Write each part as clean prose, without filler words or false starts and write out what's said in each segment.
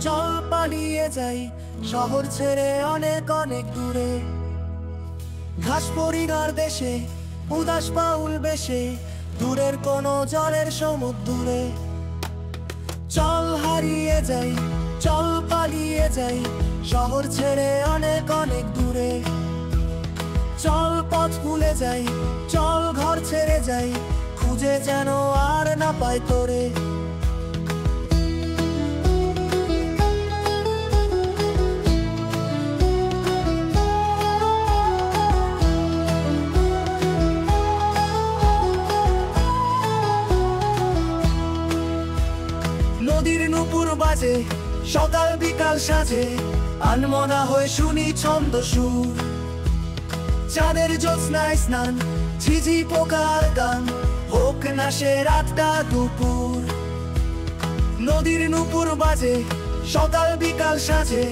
চল পালিয়ে যাই শহর ছেড়ে অনেক অনেক দূরে। ঘাস পরিবার দেশে উদাস বাউল বেশে, দূরের কোনো জলের সমুদ্রে। চল হারিয়ে যাই, চল পালিয়ে যাই শহর ছেড়ে অনেক অনেক দূরে। চল পথ ভুলে যাই, চল ঘর ছেড়ে যাই, খুঁজে যেন আর না পাই তোরে। নদীর নুপুর বাজে সকাল বিকাল সাজে, আনমনা হয়ে শুনি ছন্দ সুর। চাঁদের জ্যোৎস্নায় স্নান, ঝিঝি পোকার গান, হোক না সে রাতটা দুপুর। নদীর নুপুর বাজে সকাল বিকাল সাজে,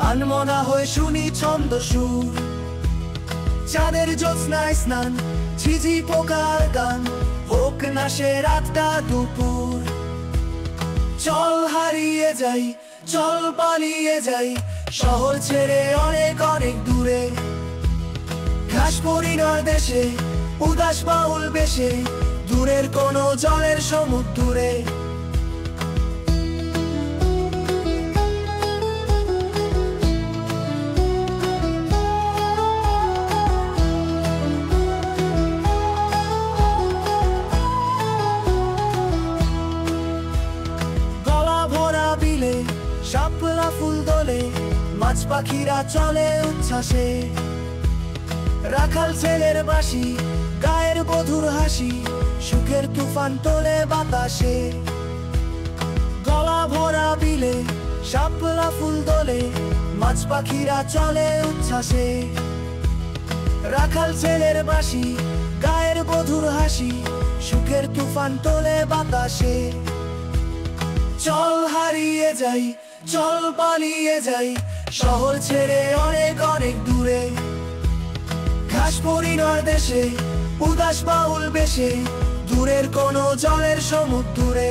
আনমনা হয়ে শুনি ছন্দ সুর। চাঁদের জ্যোৎস্নায় স্নান, ঝিঝি পোকার গান, হোক না সে রাতটা দুপুর। চল হারিয়ে যাই, চল পালিয়ে যাই শহর ছেড়ে অনেক অনেক দূরে। ঘাস পরিবার দেশে উদাস বাউল বেশে, দূরের কোনো জলের সমুদ্রে। শাপলা ফুল দোলে, মাছ পাখিরা চলে উচ্ছ্বাসে। রাখাল ছেলের বাঁশি, গায়ের বধুর হাসি, সুখের তুফান তোলে বাতাসে। গলা ভরা বিলে শাপলা ফুল দোলে, মাছ পাখিরা চলে উচ্ছ্বাসে। রাখাল ছেলের বাঁশি, গায়ের বধুর হাসি, সুখের তুফান তোলে বাতাসে। চল হারিয়ে যাই, চল পালিয়ে যাই শহর ছেড়ে অনেক অনেক দূরে। ঘাস পরিবার দেশে উদাস বাউল বেশে, দূরের কোনো জলের সমুদ্রে।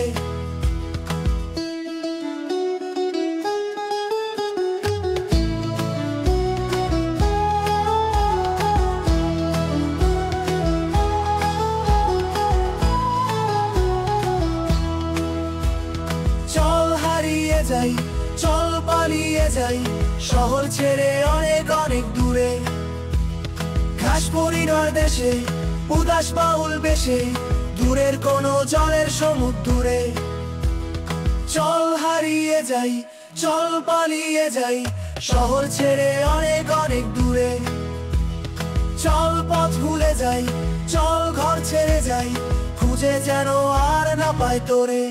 চল হারিয়ে যাই, চল পালিয়ে যাই শহর ছেড়ে অনেক অনেক দূরে। ঘাস পরিবার দেশে উদাস বাউল বেশে, দূরের কোনো জলের সমুদ্রে। চল হারিয়ে যাই, চল পালিয়ে যাই শহর ছেড়ে অনেক অনেক দূরে। চল পথ ভুলে যাই, চল ঘর ছেড়ে যাই, খুঁজে যেন আর না পাই তোরে।